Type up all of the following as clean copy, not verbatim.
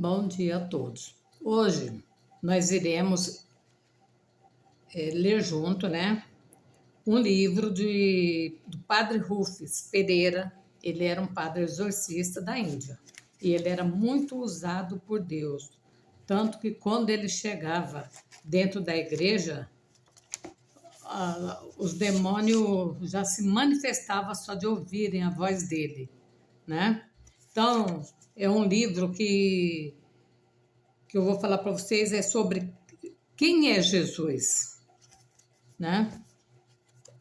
Bom dia a todos. Hoje nós iremos ler junto, né, um livro do Padre Rufus Pereira. Ele era um padre exorcista da Índia e ele era muito usado por Deus, tanto que quando ele chegava dentro da igreja, os demônios já se manifestavam só de ouvirem a voz dele, né? Então, é um livro que eu vou falar para vocês é sobre quem é Jesus, né?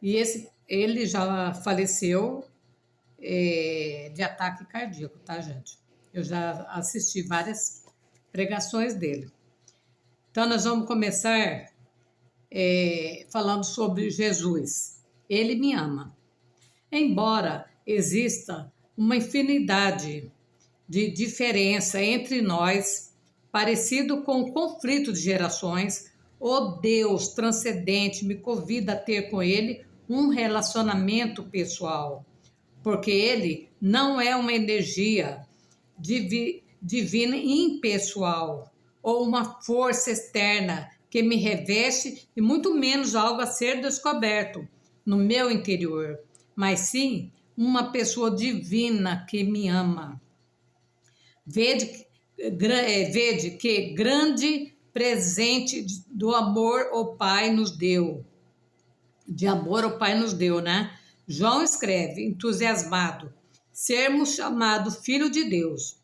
E ele já faleceu de ataque cardíaco, tá, gente? Eu já assisti várias pregações dele. Então, nós vamos começar falando sobre Jesus. Ele me ama. Embora exista uma infinidade de diferença entre nós, parecido com o conflito de gerações, o Deus transcendente me convida a ter com Ele um relacionamento pessoal, porque Ele não é uma energia divina impessoal ou uma força externa que me reveste e muito menos algo a ser descoberto no meu interior, mas sim uma pessoa divina que me ama. Vede que grande presente do amor o Pai nos deu. De amor o Pai nos deu, né? João escreve, entusiasmado, sermos chamados filho de Deus.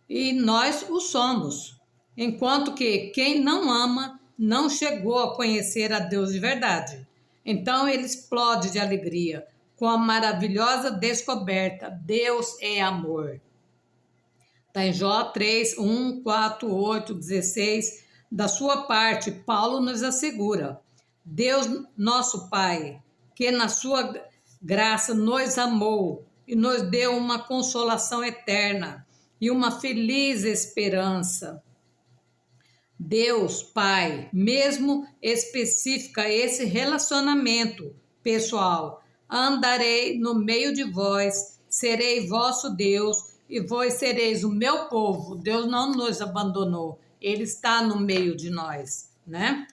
E nós o somos. Enquanto que quem não ama não chegou a conhecer a Deus de verdade. Então ele explode de alegria com a maravilhosa descoberta: Deus é amor. Está em Jó 3, 1, 4, 8, 16. Da sua parte, Paulo nos assegura: Deus, nosso Pai, que na sua graça nos amou e nos deu uma consolação eterna e uma feliz esperança. Deus, Pai, mesmo especifica esse relacionamento pessoal. Andarei no meio de vós, serei vosso Deus e vós sereis o meu povo. Deus não nos abandonou, Ele está no meio de nós, né?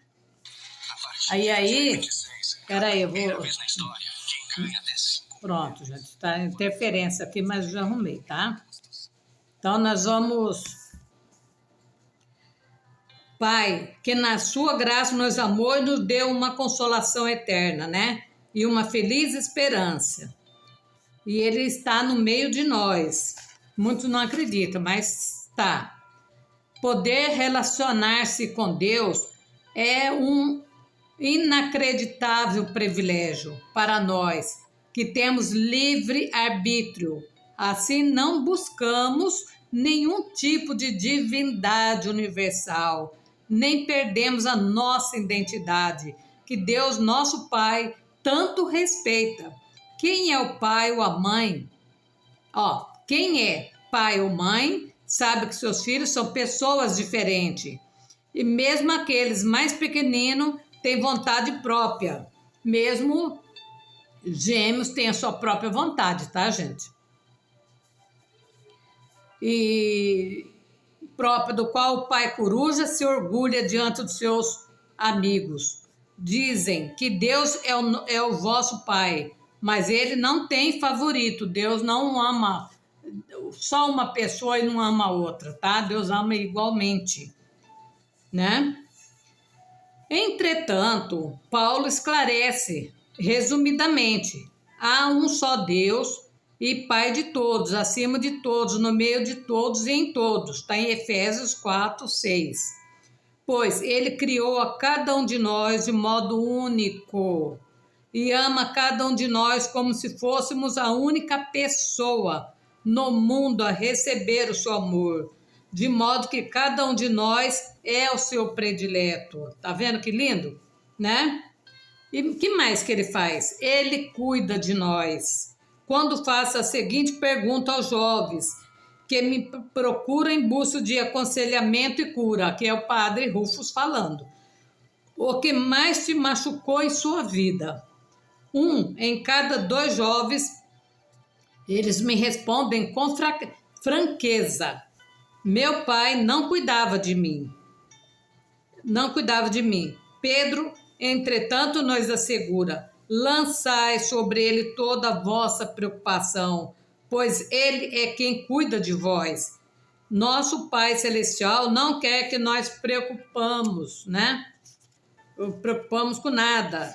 Peraí, eu vou... Pronto, gente, tá interferência aqui, mas já arrumei, tá? Então, nós vamos... Pai, que na sua graça nos amou e nos deu uma consolação eterna, né? E uma feliz esperança. E Ele está no meio de nós. Muitos não acreditam, mas está. Poder relacionar-se com Deus é um inacreditável privilégio para nós, que temos livre arbítrio. Assim, não buscamos nenhum tipo de divindade universal, nem perdemos a nossa identidade, que Deus, nosso Pai, tanto respeita. Quem é o pai ou a mãe? Quem é pai ou mãe sabe que seus filhos são pessoas diferentes. E mesmo aqueles mais pequeninos têm vontade própria. Mesmo gêmeos têm a sua própria vontade, tá, gente? E própria do qual o pai coruja se orgulha diante dos seus amigos. Dizem que Deus é o vosso pai, mas Ele não tem favorito. Deus não ama só uma pessoa e não ama a outra, tá? Deus ama igualmente, né? Entretanto, Paulo esclarece resumidamente: há um só Deus e Pai de todos, acima de todos, no meio de todos e em todos. Está em Efésios 4, 6. Pois Ele criou a cada um de nós de modo único e ama cada um de nós como se fôssemos a única pessoa no mundo a receber o seu amor, de modo que cada um de nós é o seu predileto. Tá vendo que lindo, né? E o que mais que Ele faz? Ele cuida de nós. Quando faço a seguinte pergunta aos jovens que me procuram em busca de aconselhamento e cura, que é o Padre Rufus falando: o que mais te machucou em sua vida? Em cada 2 jovens, eles me respondem com franqueza: Meu pai não cuidava de mim. Não cuidava de mim. Pedro, entretanto, nos assegura: lançai sobre ele toda a vossa preocupação, pois ele é quem cuida de vós. Nosso Pai Celestial não quer que nós preocupamos, né? Preocupamos com nada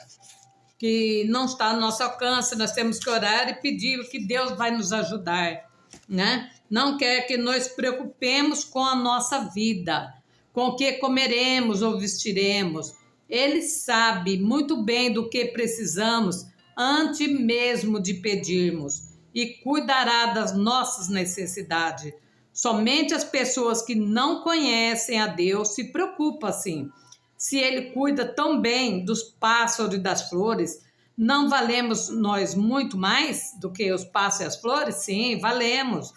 que não está no nosso alcance. Nós temos que orar e pedir que Deus vai nos ajudar, né? Não quer que nós preocupemos com a nossa vida, com o que comeremos ou vestiremos. Ele sabe muito bem do que precisamos antes mesmo de pedirmos e cuidará das nossas necessidades. Somente as pessoas que não conhecem a Deus se preocupam assim. Se ele cuida tão bem dos pássaros e das flores, não valemos nós muito mais do que os pássaros e as flores? Sim, valemos.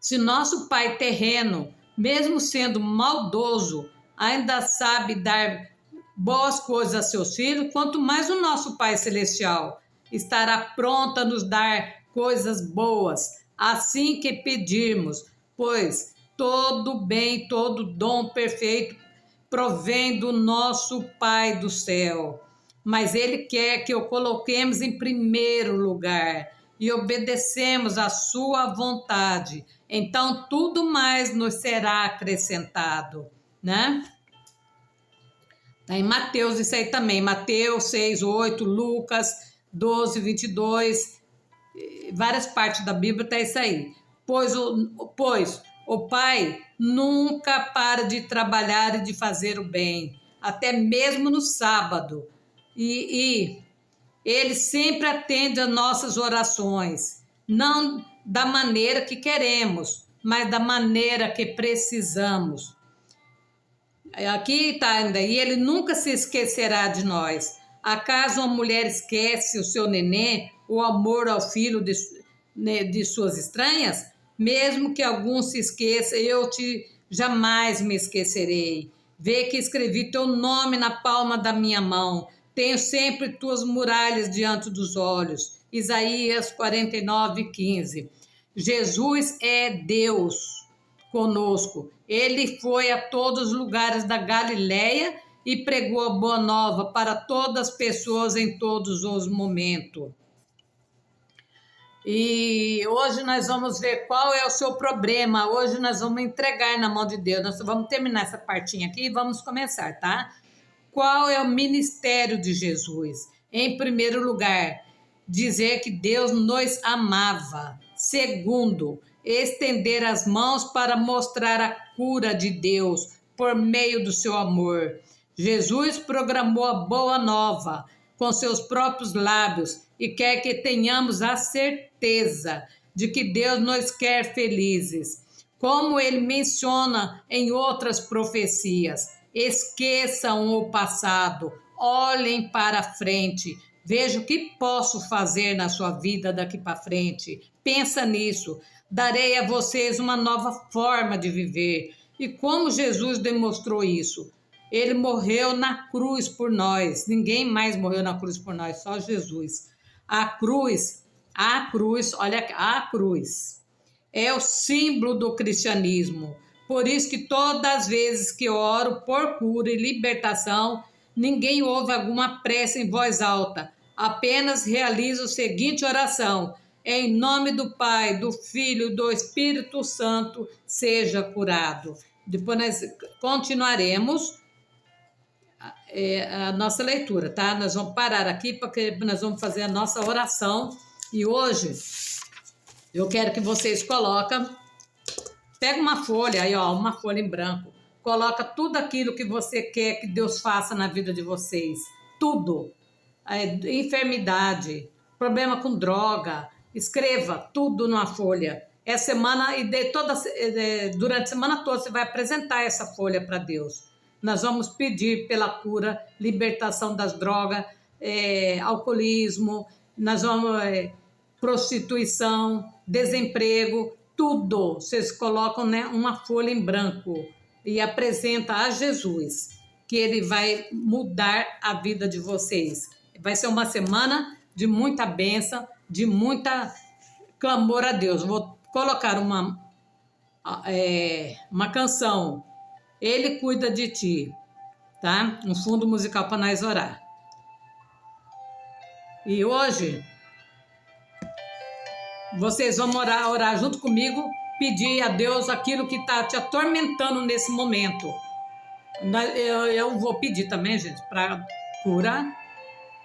Se nosso pai terreno, mesmo sendo maldoso, ainda sabe dar boas coisas a seus filhos, quanto mais o nosso Pai Celestial estará pronto a nos dar coisas boas, assim que pedirmos, pois todo bem, todo dom perfeito provém do nosso Pai do céu. Mas Ele quer que o coloquemos em primeiro lugar e obedecemos à sua vontade. Então, tudo mais nos será acrescentado, né? Tá em Mateus isso aí também, Mateus 6, 8, Lucas 12, 22, várias partes da Bíblia tá isso aí. Pois o Pai nunca para de trabalhar e de fazer o bem, até mesmo no sábado. E Ele sempre atende às nossas orações, não da maneira que queremos, mas da maneira que precisamos. Aqui está ainda, e ele nunca se esquecerá de nós. Acaso uma mulher esquece o seu neném, o amor ao filho de suas estranhas? Mesmo que algum se esqueça, eu jamais me esquecerei. Vê que escrevi teu nome na palma da minha mão. Tenho sempre tuas muralhas diante dos olhos. Isaías 49, 15. Jesus é Deus conosco. Ele foi a todos os lugares da Galileia e pregou a boa nova para todas as pessoas em todos os momentos. E hoje nós vamos ver qual é o seu problema. Hoje nós vamos entregar na mão de Deus. Nós vamos terminar essa partinha aqui e vamos começar, tá? Qual é o ministério de Jesus? Em primeiro lugar, dizer que Deus nos amava. Segundo, estender as mãos para mostrar a cura de Deus por meio do seu amor. Jesus programou a boa nova com seus próprios lábios e quer que tenhamos a certeza de que Deus nos quer felizes. Como ele menciona em outras profecias, esqueçam o passado, olhem para frente, vejam o que posso fazer na sua vida daqui para frente. Pensa nisso. Darei a vocês uma nova forma de viver. E como Jesus demonstrou isso? Ele morreu na cruz por nós. Ninguém mais morreu na cruz por nós, só Jesus. A cruz, olha, a cruz é o símbolo do cristianismo. Por isso que todas as vezes que oro por cura e libertação, ninguém ouve alguma prece em voz alta. Apenas realizo a seguinte oração: em nome do Pai, do Filho e do Espírito Santo, seja curado. Depois nós continuaremos a nossa leitura, tá? Nós vamos parar aqui porque nós vamos fazer a nossa oração. E hoje eu quero que vocês pega uma folha aí, ó, uma folha em branco. Coloca tudo aquilo que você quer que Deus faça na vida de vocês. Tudo. Enfermidade, problema com droga. Escreva tudo numa folha. Essa semana durante a semana toda você vai apresentar essa folha para Deus. Nós vamos pedir pela cura, libertação das drogas, alcoolismo, nós vamos prostituição, desemprego, tudo. Vocês colocam, né, uma folha em branco e apresenta a Jesus, que ele vai mudar a vida de vocês. Vai ser uma semana de muita bênção, de muita clamor a Deus. Vou colocar uma canção, Ele Cuida de Ti, tá? Um fundo musical para nós orar. E hoje, vocês vão orar junto comigo, pedir a Deus aquilo que está te atormentando nesse momento. Eu vou pedir também, gente, para cura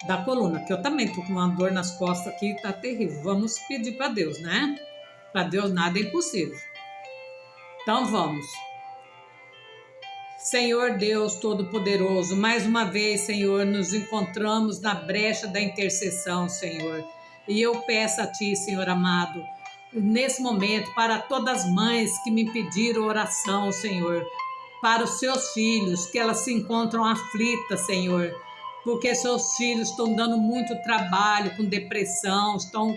da coluna, que eu também tô com uma dor nas costas aqui, tá terrível. Vamos pedir para Deus, né? Para Deus nada é impossível. Então vamos. Senhor Deus Todo-Poderoso, mais uma vez, Senhor, nos encontramos na brecha da intercessão, Senhor. E eu peço a Ti, Senhor amado, nesse momento, para todas as mães que me pediram oração, Senhor, para os seus filhos, que elas se encontram aflitas, Senhor, porque seus filhos estão dando muito trabalho com depressão, estão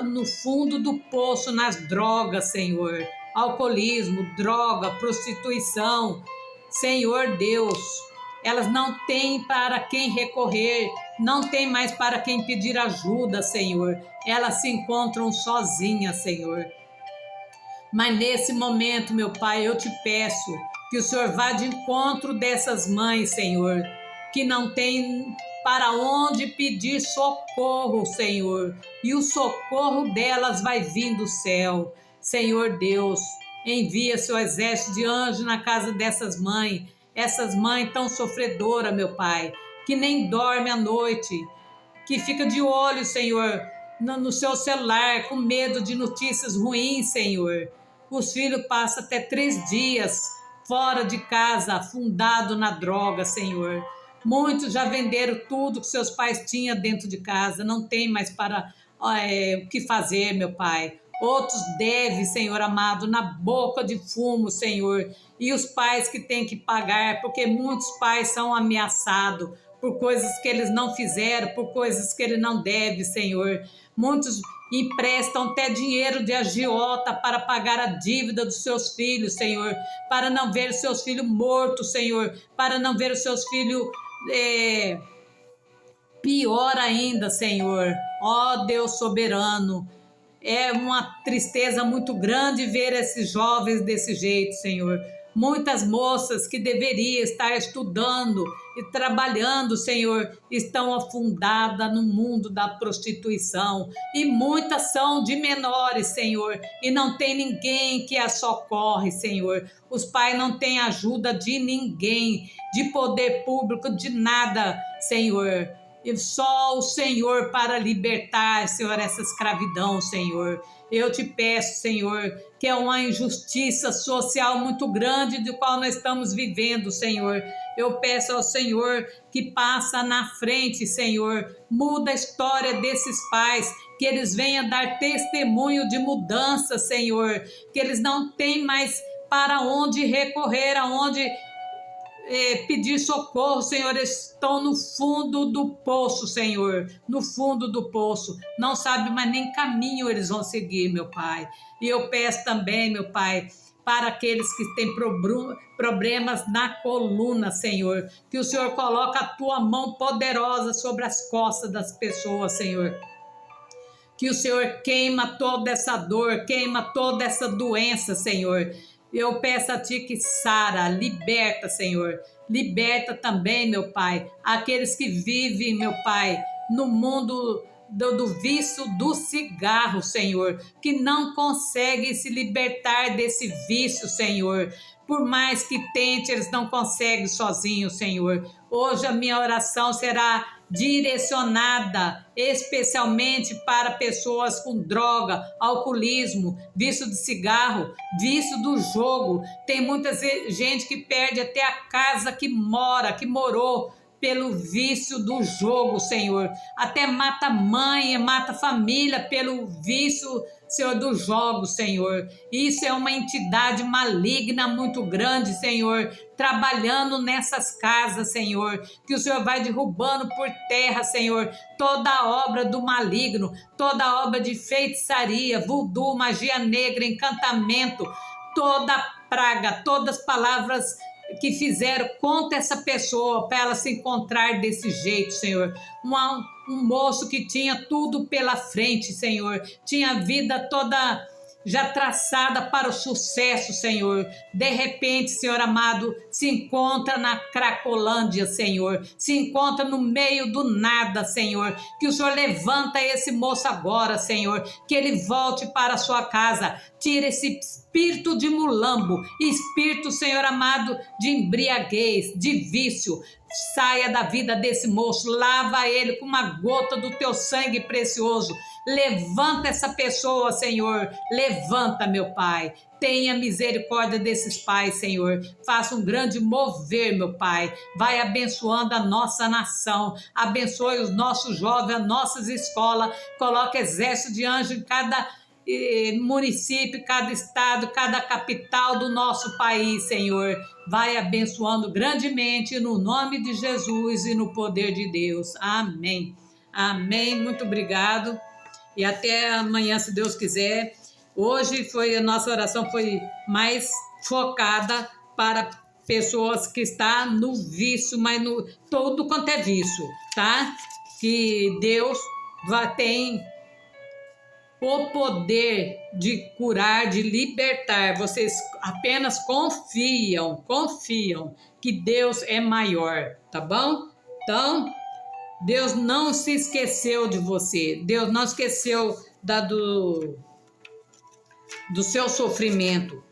no fundo do poço nas drogas, Senhor, alcoolismo, droga, prostituição. Senhor Deus, elas não têm para quem recorrer, não tem mais para quem pedir ajuda, Senhor. Elas se encontram sozinhas, Senhor. Mas nesse momento, meu Pai, eu te peço que o Senhor vá de encontro dessas mães, Senhor, que não tem para onde pedir socorro, Senhor. E o socorro delas vai vir do céu. Senhor Deus, envia seu exército de anjos na casa dessas mães. Essas mães tão sofredoras, meu Pai, que nem dorme à noite, que fica de olho, Senhor, no seu celular, com medo de notícias ruins, Senhor. Os filhos passam até 3 dias fora de casa, afundado na droga, Senhor. Muitos já venderam tudo que seus pais tinham dentro de casa, não tem mais para o que fazer, meu Pai. Outros devem, Senhor amado, na boca de fumo, Senhor. E os pais que têm que pagar, porque muitos pais são ameaçados por coisas que eles não fizeram, por coisas que eles não devem, Senhor. Muitos emprestam até dinheiro de agiota para pagar a dívida dos seus filhos, Senhor, para não ver os seus filhos mortos, Senhor, para não ver os seus filhos pior ainda, Senhor. Ó Deus soberano, é uma tristeza muito grande ver esses jovens desse jeito, Senhor. Muitas moças que deveriam estar estudando e trabalhando, Senhor, estão afundadas no mundo da prostituição. E muitas são de menores, Senhor, e não tem ninguém que as socorre, Senhor. Os pais não têm ajuda de ninguém, de poder público, de nada, Senhor. E só o Senhor para libertar, Senhor, essa escravidão, Senhor. Eu te peço, Senhor, que é uma injustiça social muito grande do qual nós estamos vivendo, Senhor. Eu peço ao Senhor que passa na frente, Senhor. Muda a história desses pais, que eles venham dar testemunho de mudança, Senhor. Que eles não têm mais para onde recorrer, aonde pedir socorro, Senhor. Estão no fundo do poço, Senhor, no fundo do poço, não sabe mais nem caminho eles vão seguir, meu Pai. E eu peço também, meu Pai, para aqueles que têm problemas na coluna, Senhor, que o Senhor coloque a tua mão poderosa sobre as costas das pessoas, Senhor. Que o Senhor queima toda essa dor, queima toda essa doença, Senhor. Eu peço a Ti que sara, liberta, Senhor. Liberta também, meu Pai, aqueles que vivem, meu Pai, no mundo do vício do cigarro, Senhor, que não conseguem se libertar desse vício, Senhor. Por mais que tente, eles não conseguem sozinhos, Senhor. Hoje a minha oração será direcionada especialmente para pessoas com droga, alcoolismo, vício de cigarro, vício do jogo. Tem muita gente que perde até a casa que morou pelo vício do jogo, Senhor. Até mata mãe, mata família pelo vício, Senhor, dos jogos, Senhor. Isso é uma entidade maligna muito grande, Senhor, trabalhando nessas casas, Senhor, que o Senhor vai derrubando por terra, Senhor, toda a obra do maligno, toda a obra de feitiçaria, voodoo, magia negra, encantamento, toda praga, todas as palavras que fizeram contra essa pessoa para ela se encontrar desse jeito, Senhor. Um moço que tinha tudo pela frente, Senhor, tinha a vida toda já traçada para o sucesso, Senhor. De repente, Senhor amado, se encontra na Cracolândia, Senhor. Se encontra no meio do nada, Senhor. Que o Senhor levanta esse moço agora, Senhor. Que ele volte para a sua casa. Tira esse espírito de mulambo, espírito, Senhor amado, de embriaguez, de vício. Saia da vida desse moço, lava ele com uma gota do teu sangue precioso. Levanta essa pessoa, Senhor. Levanta, meu Pai. Tenha misericórdia desses pais, Senhor. Faça um grande mover, meu Pai. Vai abençoando a nossa nação. Abençoe os nossos jovens, as nossas escolas. Coloque exército de anjo em cada município, cada estado, cada capital do nosso país, Senhor. Vai abençoando grandemente no nome de Jesus e no poder de Deus. Amém. Amém. Muito obrigado. E até amanhã, se Deus quiser. Hoje a nossa oração foi mais focada para pessoas que estão no vício, mas no todo quanto é vício, tá? Que Deus tem o poder de curar, de libertar. Vocês apenas confiam que Deus é maior, tá bom? Então, Deus não se esqueceu de você. Deus não esqueceu do seu sofrimento,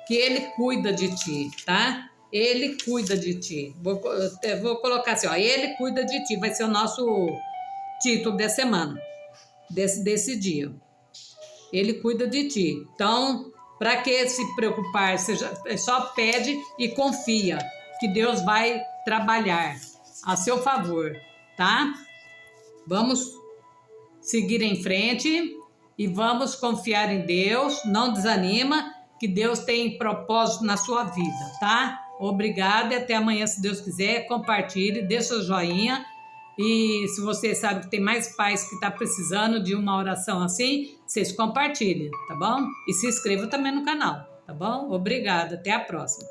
que Ele cuida de ti, tá? Ele cuida de ti. Vou colocar assim, ó, Ele cuida de ti. Vai ser o nosso título da semana, desse dia. Ele cuida de ti. Então, para que se preocupar? Você só pede e confia que Deus vai trabalhar a seu favor, tá? Vamos seguir em frente e vamos confiar em Deus. Não desanima, que Deus tem propósito na sua vida, tá? Obrigada e até amanhã, se Deus quiser. Compartilhe, dê seu joinha. E se você sabe que tem mais pais que estão precisando de uma oração assim, vocês compartilhem, tá bom? E se inscreva também no canal, tá bom? Obrigada, até a próxima.